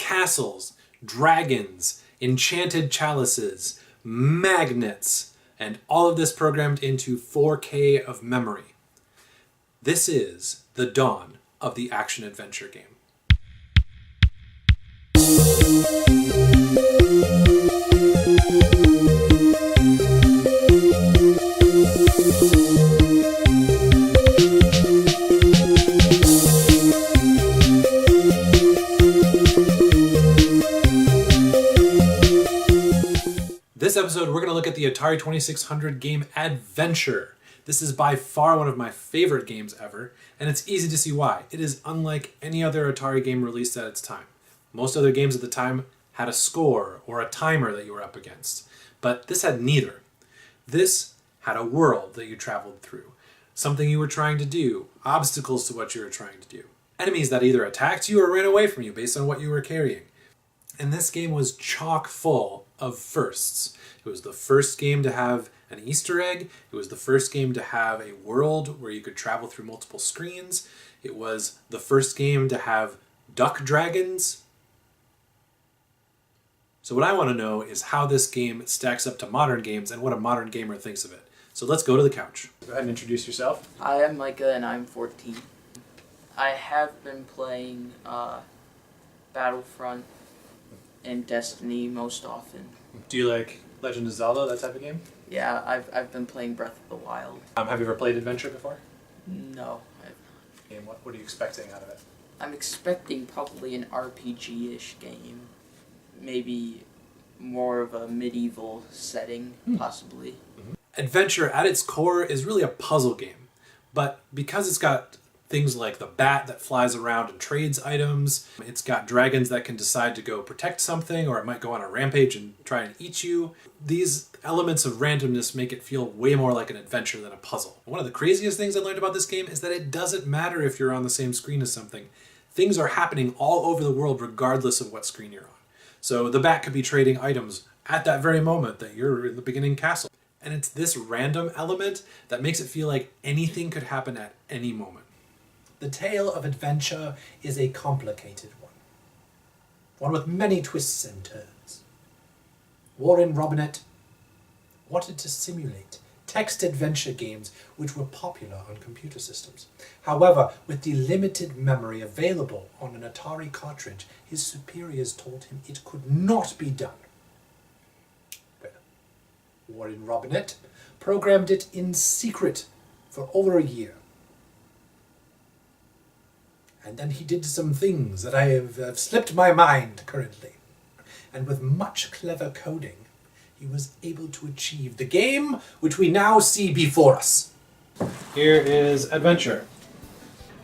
castles, dragons, enchanted chalices, magnets, and all of this programmed into 4K of memory. This is the dawn of the action-adventure game. This episode, we're going to look at the Atari 2600 game Adventure. This is by far one of my favorite games ever, and it's easy to see why. It is unlike any other Atari game released at its time. Most other games at the time had a score or a timer that you were up against, but this had neither. This had a world that you traveled through, something you were trying to do, obstacles to what you were trying to do, enemies that either attacked you or ran away from you based on what you were carrying. And this game was chock full of firsts. It was the first game to have an Easter egg. It was the first game to have a world where you could travel through multiple screens. It was the first game to have duck dragons. So what I want to know is how this game stacks up to modern games and what a modern gamer thinks of it. So let's go to the couch. Go ahead and introduce yourself. I am Micah and I'm 14. I have been playing Battlefront and Destiny most often. Do you like Legend of Zelda, that type of game? Yeah, I've been playing Breath of the Wild. Have you ever played Adventure before? No, And what are you expecting out of it? I'm expecting probably an RPG-ish game. Maybe more of a medieval setting, possibly. Adventure, at its core, is really a puzzle game. But because it's got things like the bat that flies around and trades items, it's got dragons that can decide to go protect something, or it might go on a rampage and try and eat you. These elements of randomness make it feel way more like an adventure than a puzzle. One of the craziest things I learned about this game is that it doesn't matter if you're on the same screen as something. Things are happening all over the world regardless of what screen you're on. So the bat could be trading items at that very moment that you're in the beginning castle. And it's this random element that makes it feel like anything could happen at any moment. The tale of adventure is a complicated one with many twists and turns. Warren Robinett wanted to simulate text adventure games which were popular on computer systems. However, with the limited memory available on an Atari cartridge, his superiors told him it could not be done. Well, Warren Robinett programmed it in secret for over a year. And then he did some things that have slipped my mind currently. And with much clever coding, he was able to achieve the game which we now see before us. Here is Adventure.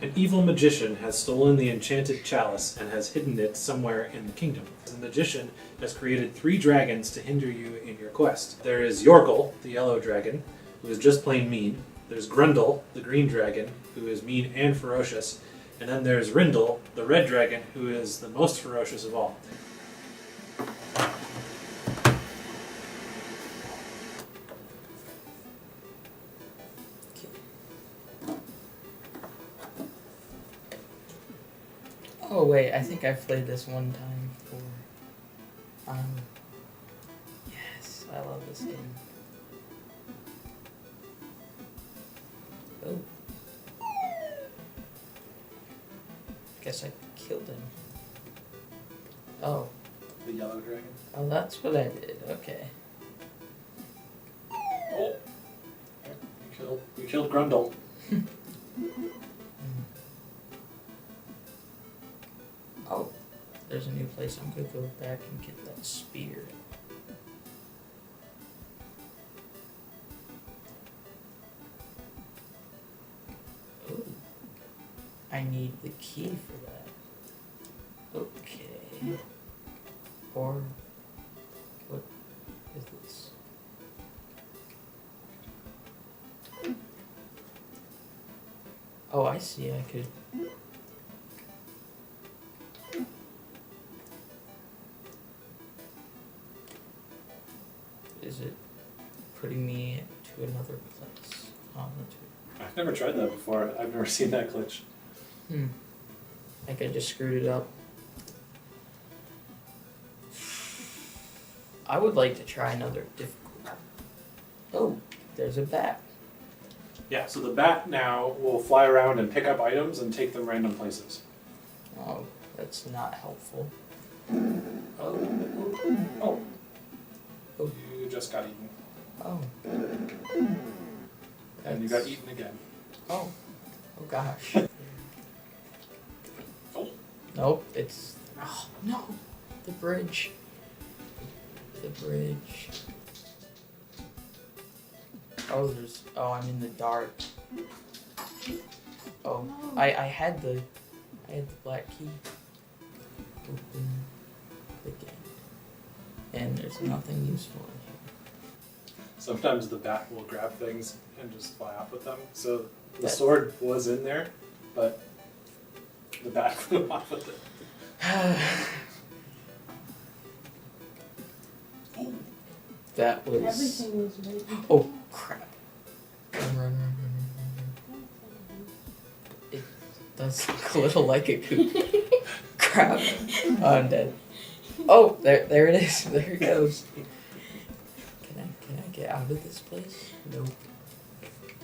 An evil magician has stolen the enchanted chalice and has hidden it somewhere in the kingdom. The magician has created 3 dragons to hinder you in your quest. There is Yorgle, the yellow dragon, who is just plain mean. There's Grundle, the green dragon, who is mean and ferocious. And then there's Rindle, the red dragon, who is the most ferocious of all. Oh wait, I think I've played this one time before. Yes, I love this game. Oh. Guess I killed him. Oh. The yellow dragon? Oh, that's what I did. Okay. Oh! You killed Grundle. Oh, there's a new place. I'm gonna go back and get that spear. Oh. I need the key for that. Okay. Or what is this? Oh, I see. I could. Is it putting me to another place on the tube? I've never tried that before. I've never seen that glitch. I think I just screwed it up. I would like to try another difficult. Oh, there's a bat. Yeah, so the bat now will fly around and pick up items and take them random places. Oh, that's not helpful. Oh. Oh. You just got eaten. Oh. And you got eaten again. Oh. Oh gosh. Oh. Nope, it's... Oh, no. The bridge. The bridge. Oh, there's... Oh, I'm in the dark. Oh, I had the black key. Open the game. And there's nothing useful in here. Sometimes the bat will grab things and just fly off with them. So the That- sword was in there, but the bat flew off with it. That was... Everything was right. Oh, crap. Run. It does look a little like a coop. Crap. Oh, I'm dead. Oh, there it is. There it goes. Can I get out of this place? Nope.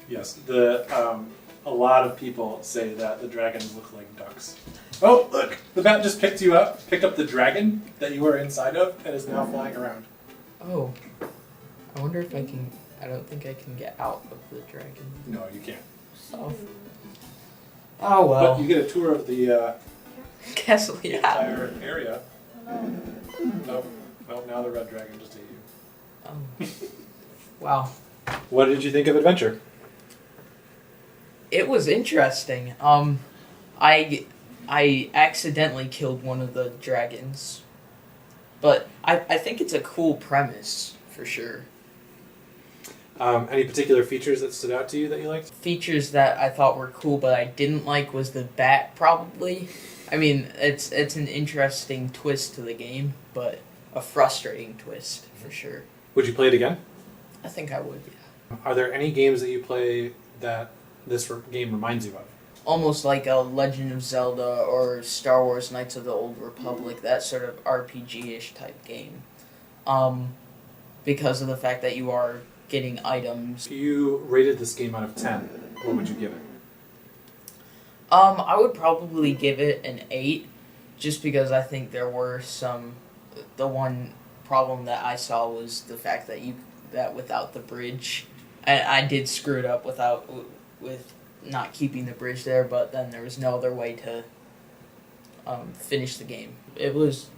Yes, a lot of people say that the dragons look like ducks. Oh, look! The bat just picked up the dragon that you were inside of, and is now flying around. Oh. I wonder if I can... I don't think I can get out of the dragon. No, you can't. So. Oh well. But you get a tour of the Castle, yeah. entire area. Nope. Nope, now the red dragon just ate you. Oh. Wow. What did you think of Adventure? It was interesting. I accidentally killed one of the dragons. But I think it's a cool premise, for sure. Any particular features that stood out to you that you liked? Features that I thought were cool but I didn't like was the bat, probably. I mean, it's an interesting twist to the game, but a frustrating twist, for sure. Would you play it again? I think I would, yeah. Are there any games that you play that this game reminds you of? Almost like a Legend of Zelda or Star Wars Knights of the Old Republic, that sort of RPG-ish type game. Because of the fact that you are getting items. If you rated this game out of 10, what would you give it? I would probably give it an 8, just because I think there were some... The one problem that I saw was the fact that without the bridge, I did screw it up with not keeping the bridge there, but then there was no other way to finish the game. It was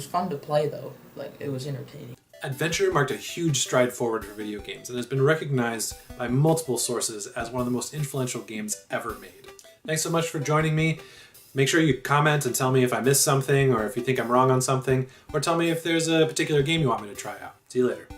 fun to play though. Like, it was entertaining. Adventure marked a huge stride forward for video games and has been recognized by multiple sources as one of the most influential games ever made. Thanks so much for joining me. Make sure you comment and tell me if I missed something or if you think I'm wrong on something, or tell me if there's a particular game you want me to try out. See you later.